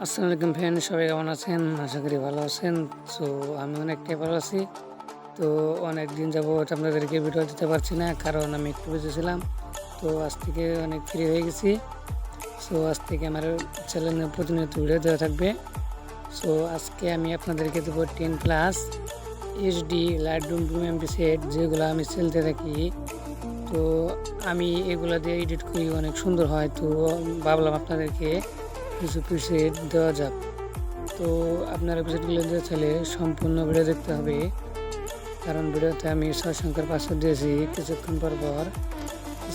আসসালামু আলাইকুম ফ্রেন্ড, সবাই কেমন আছেন? আশা করি ভালো আছেন। সো আমি অনেকটাই ভালো আছি। তো অনেক দিন যাবত আপনাদেরকে ভিডিও দিতে পারছি না, কারণ আমি একটু বিজি ছিলাম। তো আজ থেকে অনেক ফ্রি হয়ে গেছি। সো আজ থেকে আমার চ্যানেলে প্রতিনিয়ত ভিডিও দেওয়া থাকবে। সো আজকে আমি আপনাদেরকে দেবো 10+ এইচডি লাইটরুম প্রিমিয়াম সেট, যেগুলো আমি সেলতে থাকি। তো আমি এগুলা দিয়ে এডিট করি, অনেক সুন্দর হয়। তো ভাবলাম আপনাদেরকে কিছু প্রিসেট দেওয়া যাক। তো আপনারা প্রিসেটগুলো দিতে চাইলে সম্পূর্ণ ভিডিও দেখতে হবে, কারণ ভিডিওতে আমি 6 সংখ্যার পাসওয়ার্ড দিয়েছি। কিছুক্ষণ পর পর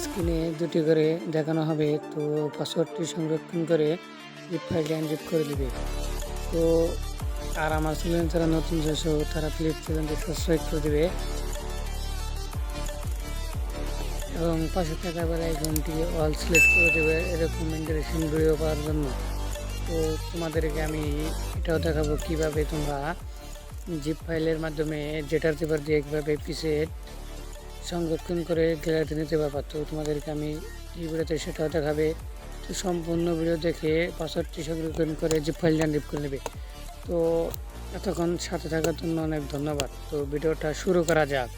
স্ক্রিনে 2টি করে দেখানো হবে। তো পাসওয়ার্ডটি সংরক্ষণ করে জিপ ফাইলটি আনজিপ করে দিবে। তো আর আমার চ্যানেল যারা নতুন এসেছো, তারা প্লিজ চ্যানেলটি সাবস্ক্রাইব করে দিবে এবং পাশে থাকা বেল আইকনটি অল সিলেক্ট করে দেবে এরকম ইন্টারেস্টিং ভিডিও পাওয়ার জন্য। তো তোমাদেরকে আমি এটাও দেখাবো কিভাবে তোমরা জিপ ফাইলের মাধ্যমে জেটার পেপার দিয়ে কীভাবে প্রিসেট সংরক্ষণ করে গ্যালারিতে নিতে পারবা। তো তোমাদেরকে আমি এই ভিডিওতে সেটাও দেখাবে। তো সম্পূর্ণ ভিডিও দেখে পাসওয়ার্ডটি সংরক্ষণ করে জিপ ফাইল ডাউনলোড করে নেবে। তো এতক্ষণ সাথে থাকার জন্য অনেক ধন্যবাদ। তো ভিডিওটা শুরু করা যাক।